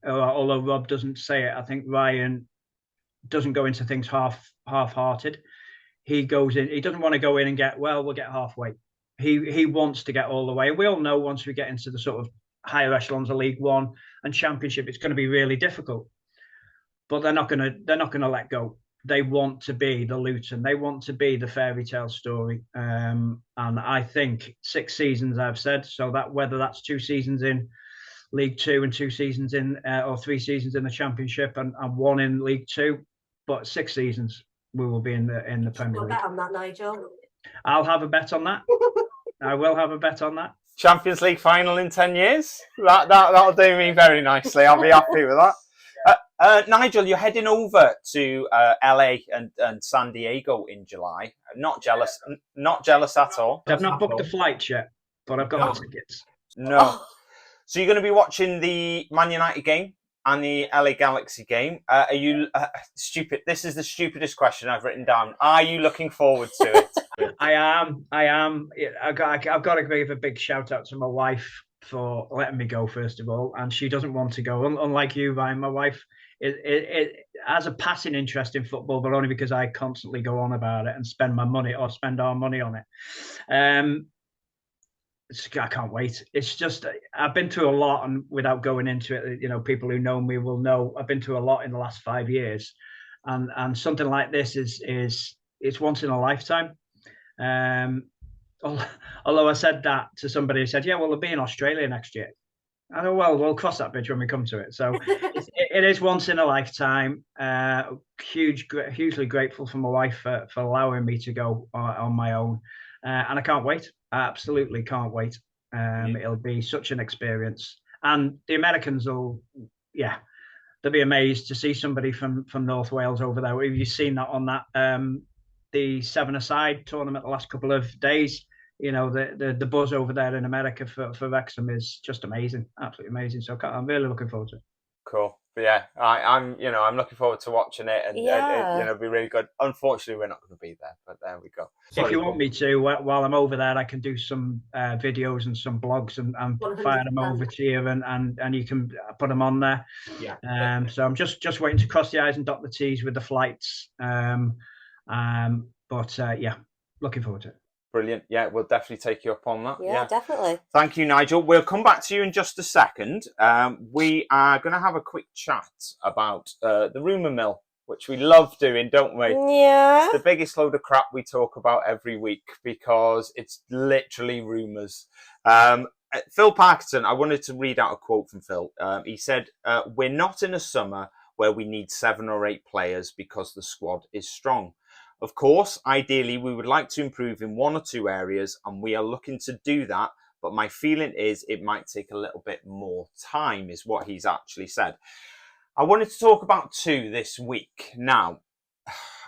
although Rob doesn't say it, I think Ryan doesn't go into things half-hearted. He goes in. He doesn't want to go in and we'll get halfway. He wants to get all the way. We all know once we get into the sort of higher echelons of League One and Championship, it's going to be really difficult. But they're not going to let go. They want to be the Luton. They want to be the fairy tale story. And I think 6 seasons, I've said, so that whether that's 2 seasons in League Two and 2 seasons in, or 3 seasons in the Championship and 1 in League Two, but 6 seasons we will be in the Premier League. Bet on that, Nigel. I'll have a bet on that. I will have a bet on that. Champions League final in 10 years. That'll do me very nicely. I'll be happy with that. Nigel, you're heading over to LA and San Diego in July. Not jealous at all. I've not booked the flights yet, but I've got the tickets. No. So you're going to be watching the Man United game and the LA Galaxy game. Are you stupid? This is the stupidest question I've written down. Are you looking forward to it? I am. I've got to give a big shout out to my wife for letting me go, first of all. And she doesn't want to go. Unlike you, Ryan, my wife it has a passing interest in football, but only because I constantly go on about it and spend our money on it. I can't wait. It's just, I've been through a lot, and without going into it, people who know me will know I've been through a lot in the last 5 years, and something like this is it's once in a lifetime. Although I said that to somebody who said, yeah, well, they'll be in Australia next year. I know, well, we'll cross that bridge when we come to it. So it is once in a lifetime. Hugely grateful for my wife for allowing me to go on my own. And I can't wait. I absolutely can't wait. It'll be such an experience. And the Americans they'll be amazed to see somebody from North Wales over there. Have you seen that on that the 7-a-side tournament the last couple of days? The buzz over there in America for Wrexham is just amazing, absolutely amazing. So I'm really looking forward to it. Cool. But yeah, I'm looking forward to watching it, and it'll be really good. Unfortunately, we're not going to be there, but there we go. If you want me to, while I'm over there, I can do some videos and some blogs and fire them over to you, and you can put them on there. Yeah. So I'm just waiting to cross the I's and dot the T's with the flights. Looking forward to it. Brilliant. Yeah, we'll definitely take you up on that. Yeah, definitely. Thank you, Nigel. We'll come back to you in just a second. We are going to have a quick chat about the rumour mill, which we love doing, don't we? Yeah. It's the biggest load of crap we talk about every week because it's literally rumours. Phil Parkinson, I wanted to read out a quote from Phil. He said, we're not in a summer where we need 7 or 8 players because the squad is strong. Of course, ideally, we would like to improve in 1 or 2 areas, and we are looking to do that. But my feeling is it might take a little bit more time, is what he's actually said. I wanted to talk about 2 this week. Now,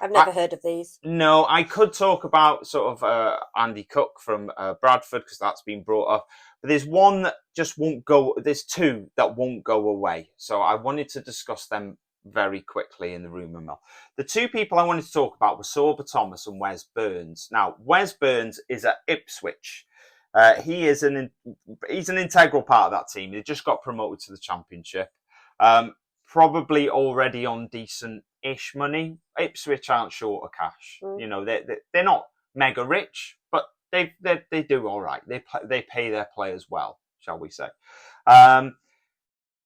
I've never heard of these. No, I could talk about sort of Andy Cook from Bradford, because that's been brought up. But there's one that just won't go. There's 2 that won't go away. So I wanted to discuss them very quickly in the rumour mill. The 2 people I wanted to talk about were Sorba Thomas and Wes Burns. Now, Wes Burns is at Ipswich. He's an integral part of that team. They just got promoted to the Championship. Probably already on decent-ish money. Ipswich aren't short of cash. They're not mega rich, but they do all right. They pay their players well, shall we say.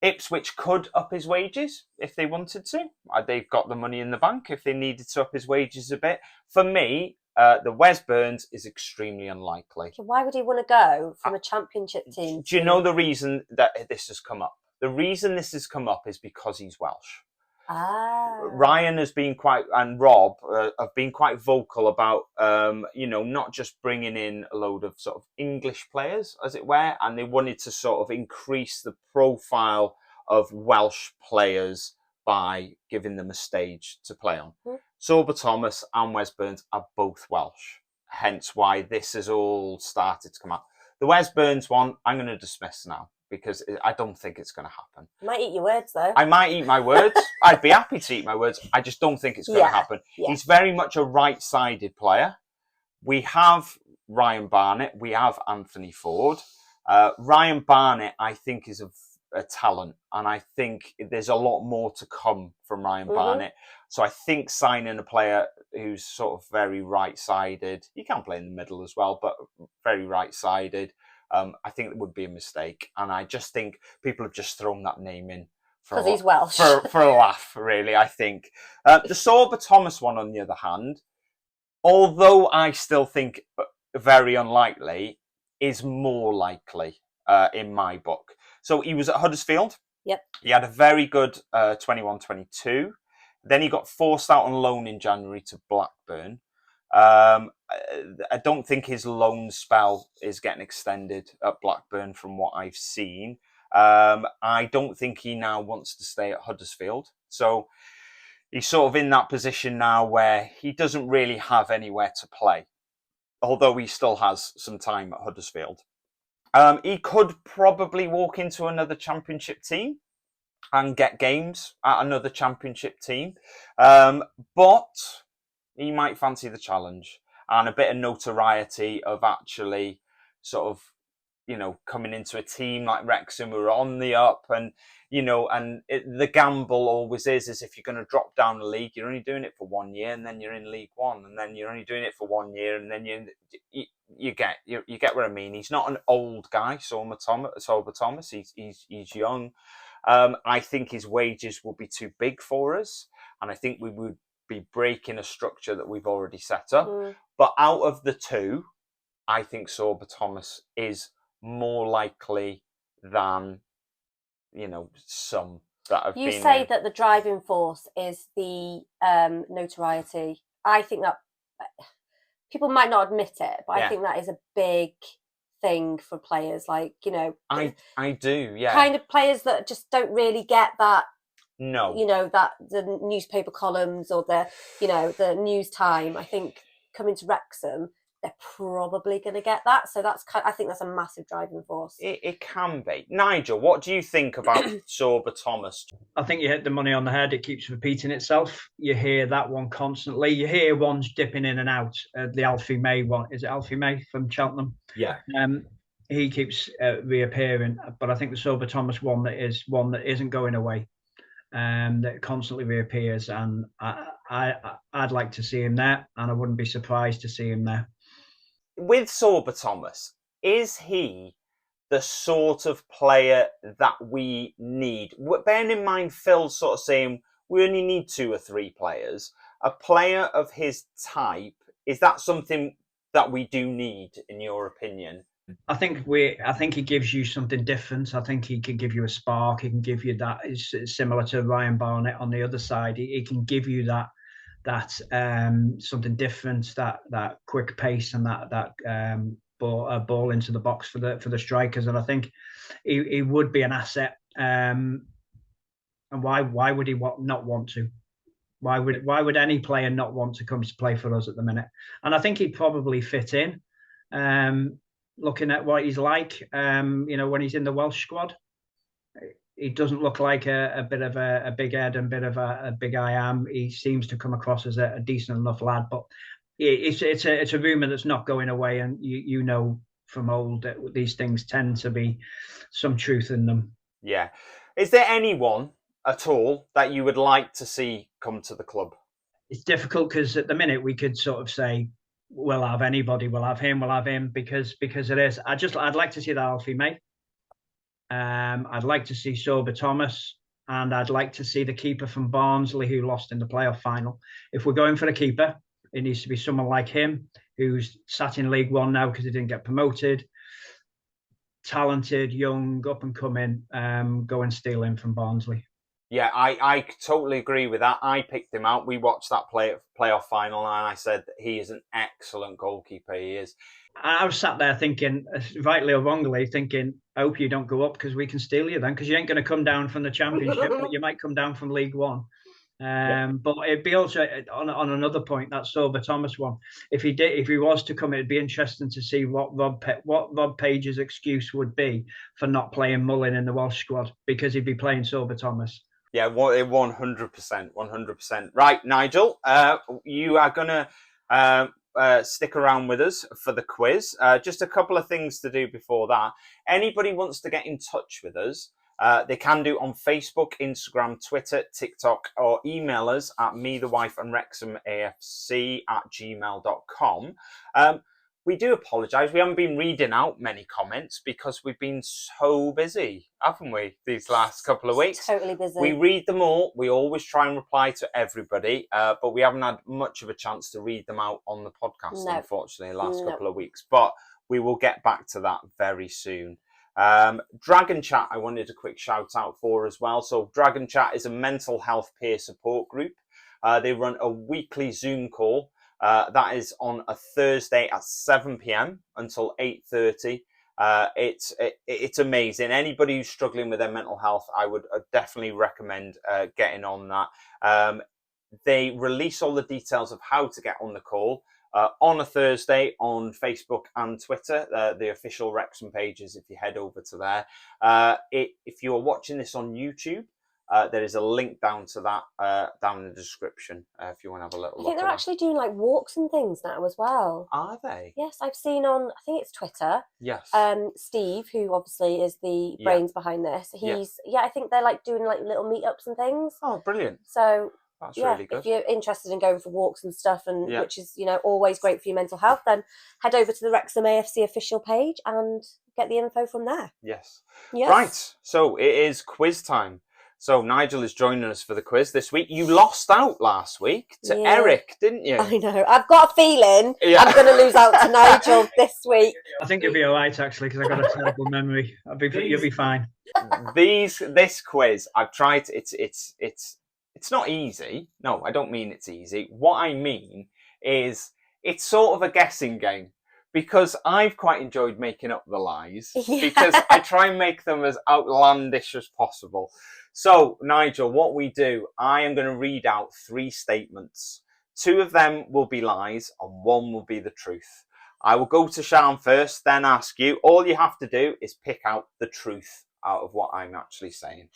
Ipswich could up his wages if they wanted to. They've got the money in the bank if they needed to up his wages a bit. For me, the Wes Burns is extremely unlikely. So why would he want to go from a Championship team? Do you know the reason that this has come up? The reason this has come up is because he's Welsh. Ryan has been and Rob have been quite vocal about, not just bringing in a load of sort of English players, as it were, and they wanted to sort of increase the profile of Welsh players by giving them a stage to play on. Sorba Thomas and Wes Burns are both Welsh, hence why this has all started to come out. The Wes Burns one, I'm going to dismiss now, because I don't think it's going to happen. You might eat your words, though. I might eat my words. I'd be happy to eat my words. I just don't think it's going to happen. Yeah. He's very much a right-sided player. We have Ryan Barnett. We have Anthony Ford. Ryan Barnett, I think, is a talent, and I think there's a lot more to come from Ryan Barnett. So I think signing a player who's sort of very right-sided, he can play in the middle as well, but very right-sided, I think it would be a mistake. And I just think people have just thrown that name in because he's Welsh. For a laugh, really, I think. The Sorba Thomas one, on the other hand, although I still think very unlikely, is more likely in my book. So he was at Huddersfield. Yep. He had a very good 21-22. Then he got forced out on loan in January to Blackburn. I don't think his loan spell is getting extended at Blackburn from what I've seen. I don't think he now wants to stay at Huddersfield. So he's sort of in that position now where he doesn't really have anywhere to play, although he still has some time at Huddersfield. He could probably walk into another championship team and get games at another championship team. But he might fancy the challenge and a bit of notoriety of actually sort of, coming into a team like Wrexham who are on the up, and, the gamble always is if you're going to drop down the league, you're only doing it for 1 year, and then you're in League One, and then you're only doing it for 1 year, and then you get what I mean. He's not an old guy, Sorba Thomas. He's young. I think his wages will be too big for us, and I think we would be breaking a structure that we've already set up. But out of the two, I think Sorba Thomas is more likely than, some that have been... You say that the driving force is the notoriety. I think that people might not admit it, but I think that is a big thing for players. Like, I do, yeah. Kind of players that just don't really get that. No. That the newspaper columns or the news time. I think coming to Wrexham, they're probably going to get that. So I think that's a massive driving force. It can be. Nigel, what do you think about Sorba Thomas? I think you hit the money on the head. It keeps repeating itself. You hear that one constantly. You hear ones dipping in and out. The Alfie May one. Is it Alfie May from Cheltenham? Yeah. He keeps reappearing. But I think the Sorba Thomas one that isn't going away. That constantly reappears. And I'd like to see him there. And I wouldn't be surprised to see him there. With Sorba Thomas, is he the sort of player that we need? Bearing in mind Phil's sort of saying we only need 2 or 3 players. A player of his type, is that something that we do need, in your opinion? I think he gives you something different. I think he can give you a spark. He can give you that. It's similar to Ryan Barnett on the other side. He can give you that something different, that quick pace and that ball into the box for the strikers, and I think he would be an asset. And why would he not want to? Why would any player not want to come to play for us at the minute? And I think he'd probably fit in. Looking at what he's like, when he's in the Welsh squad. He doesn't look like a bit of a big head and a bit of a big I am. He seems to come across as a decent enough lad, but it's a rumour that's not going away, and you know from old that these things tend to be some truth in them. Yeah. Is there anyone at all that you would like to see come to the club? It's difficult because at the minute we could sort of say we'll have anybody, we'll have him because it is. I'd like to see that Alfie May. I'd like to see Sorba Thomas, and I'd like to see the keeper from Barnsley who lost in the playoff final. If we're going for a keeper, it needs to be someone like him who's sat in League One now because he didn't get promoted. Talented, young, up and coming, go and steal him from Barnsley. Yeah, I totally agree with that. I picked him out. We watched that playoff final, and I said he is an excellent goalkeeper. He is. I was sat there thinking, rightly or wrongly, thinking, I hope you don't go up because we can steal you then, because you ain't going to come down from the Championship, but you might come down from League One. But it'd be also on another point, that Sober Thomas one. If he was to come, it'd be interesting to see what Rob Page's excuse would be for not playing Mullin in the Welsh squad, because he'd be playing Sober Thomas. Yeah, 100%, 100%. Right, Nigel, you are gonna stick around with us for the quiz. Just a couple of things to do before that. Anybody wants to get in touch with us, they can do on Facebook, Instagram, Twitter, TikTok, or email us at methewifeandwrexhamafc@gmail.com. We do apologise. We haven't been reading out many comments because we've been so busy, haven't we, these last couple of weeks? Totally busy. We read them all. We always try and reply to everybody, but we haven't had much of a chance to read them out on the podcast, unfortunately, the last couple of weeks. But we will get back to that very soon. Dragon Chat, I wanted a quick shout out for as well. So Dragon Chat is a mental health peer support group. They run a weekly Zoom call. That is on a Thursday at 7 p.m. until 8:30. It's amazing. Anybody who's struggling with their mental health, I would definitely recommend getting on that. They release all the details of how to get on the call on a Thursday on Facebook and Twitter, the official Wrexham pages, if you head over to there. If you're watching this on YouTube, there is a link down to that down in the description if you want to have a little look. I think they're actually doing like walks and things now as well. Are they? Yes, I've seen on, I think it's Twitter. Yes. Steve, who obviously is the brains behind this, I think they're like doing like little meetups and things. Oh, brilliant. So that's really good. If you're interested in going for walks and stuff, and which is, always great for your mental health, then head over to the Wrexham AFC official page and get the info from there. Yes. Right. So it is quiz time. So Nigel is joining us for the quiz this week. You lost out last week to Eric, didn't you? I know. I've got a feeling I'm going to lose out to Nigel this week. I think you'll be all right, actually, because I've got a terrible memory. You'll be fine. This quiz, I've tried. It's not easy. No, I don't mean it's easy. What I mean is it's sort of a guessing game. Because I've quite enjoyed making up the lies, because I try and make them as outlandish as possible. So, Nigel, what we do, I am going to read out 3 statements. 2 of them will be lies and 1 will be the truth. I will go to Sian first, then ask you. All you have to do is pick out the truth out of what I'm actually saying.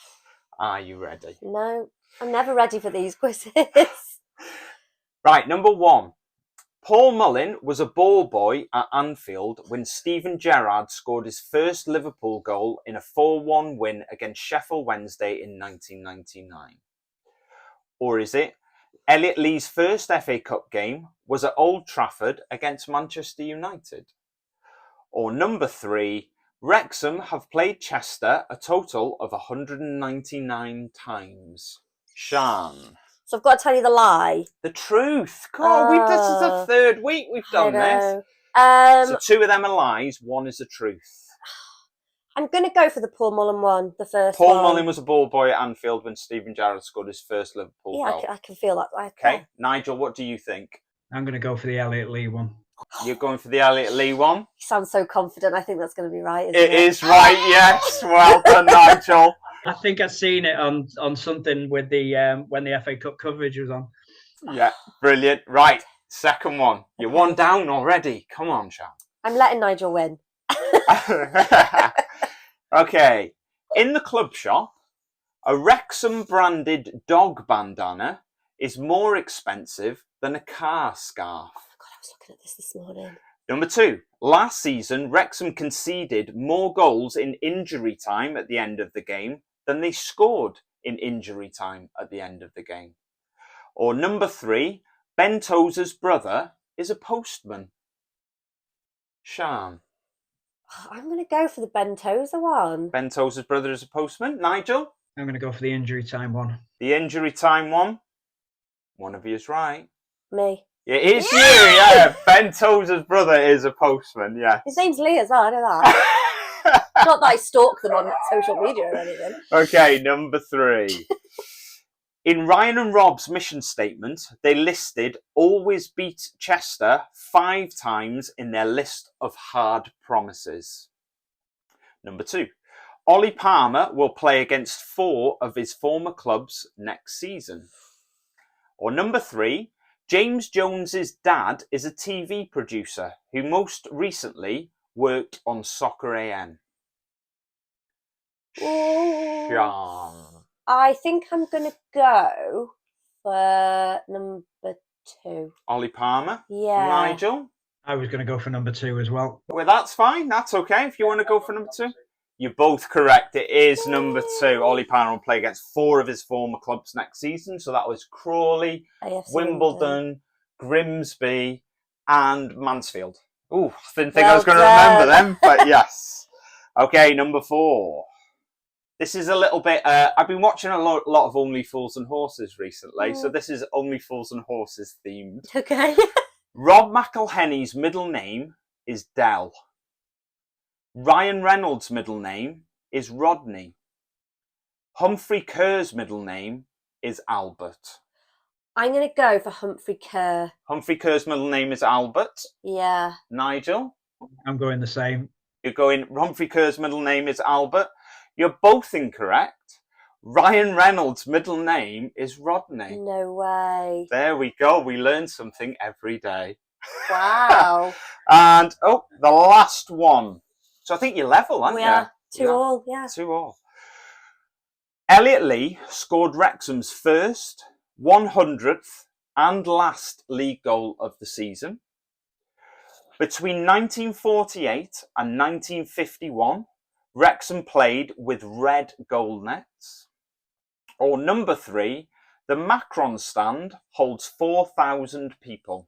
Are you ready? No, I'm never ready for these quizzes. Right, number 1. Paul Mullin was a ball boy at Anfield when Steven Gerrard scored his first Liverpool goal in a 4-1 win against Sheffield Wednesday in 1999. Or is it Elliot Lee's first FA Cup game was at Old Trafford against Manchester United? Or number 3, Wrexham have played Chester a total of 199 times. Sian. So I've got to tell you the lie. The truth. Come on, this is the 3rd week we've done this. So 2 of them are lies, 1 is the truth. I'm going to go for the Paul Mullin one, the first Paul one. Mullin was a ball boy at Anfield when Steven Gerrard scored his first Liverpool goal. I can feel that. Okay, Nigel, what do you think? I'm going to go for the Elliot Lee one. You're going for the Elliot Lee one? You sound so confident. I think that's going to be right, isn't it? It is right, yes. Well done, Nigel. I think I've seen it on something with the when the FA Cup coverage was on. Yeah, brilliant. Right, second one. You're 1 down already. Come on, Sian. I'm letting Nigel win. Okay. In the club shop, a Wrexham branded dog bandana is more expensive than a car scarf. Oh God, I was looking at this morning. Number 2, last season, Wrexham conceded more goals in injury time at the end of the game than they scored in injury time at the end of the game. Or number 3, Ben Tozer's brother is a postman. Sian. I'm going to go for the Ben Tozer one. Ben Tozer's brother is a postman. Nigel? I'm going to go for the injury time one. The injury time one? One of you is right. Me. It is you, yeah. Ben Tozer's brother is a postman, yeah. His name's Lee as well, I know that. Not that I stalk them on social media or anything. Okay, number 3. In Ryan and Rob's mission statement, they listed always beat Chester 5 times in their list of hard promises. Number 2. Ollie Palmer will play against 4 of his former clubs next season. Or number 3. James Jones's dad is a TV producer who most recently worked on Soccer AM. Sean. I think I'm going to go for number 2. Ollie Palmer. Yeah. Nigel. I was going to go for number 2 as well. Well, that's fine. That's okay if you want to go for number 2. You're both correct. It is number 2. Ollie Palmer will play against 4 of his former clubs next season. So that was Crawley, AFC Wimbledon, Grimsby, and Mansfield. Ooh, I didn't think Well I was going to remember them, but yes. Okay, number 4. This is a little bit... I've been watching a lot of Only Fools and Horses recently, so this is Only Fools and Horses themed. Okay. Rob McElhenney's middle name is Dell. Ryan Reynolds' middle name is Rodney. Humphrey Kerr's middle name is Albert. I'm going to go for Humphrey Kerr. Humphrey Kerr's middle name is Albert. Yeah. Nigel? I'm going the same. You're going Humphrey Kerr's middle name is Albert. You're both incorrect. Ryan Reynolds' middle name is Rodney. No way. There we go. We learn something every day. Wow. And, the last one. So I think you're level, aren't We you? are 2-2, yeah. 2-2. Elliot Lee scored Wrexham's first, 100th and last league goal of the season. Between 1948 and 1951, Wrexham played with red goal nets. Or number 3, the Macron stand holds 4,000 people.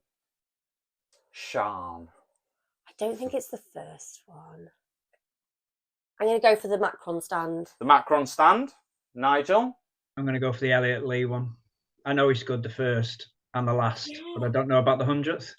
Sean. I don't think it's the first one. I'm going to go for the Macron stand. The Macron stand. Nigel? I'm going to go for the Elliot Lee one. I know he scored the first and the last, but I don't know about the 100th.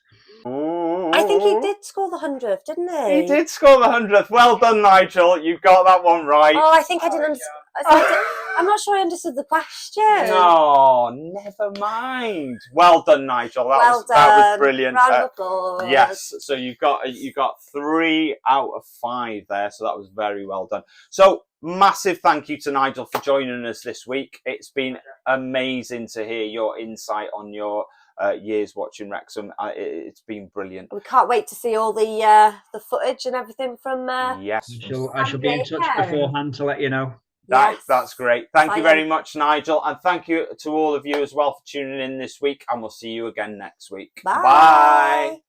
I think he did score the 100th, didn't he? He did score the 100th. Well done, Nigel. You got that one right. Oh, I think I didn't understand. I'm not sure I understood the question. No, never mind. Well done, Nigel. That was brilliant. Round of applause. Yes, so you got 3 out of 5 there, so that was very well done. So massive thank you to Nigel for joining us this week. It's been amazing to hear your insight on your years watching Wrexham. It's been brilliant. We can't wait to see all the footage and everything from. Yes, I shall be in touch beforehand to let you know. That's great. Thank you very much, Nigel. And thank you to all of you as well for tuning in this week. And we'll see you again next week. Bye.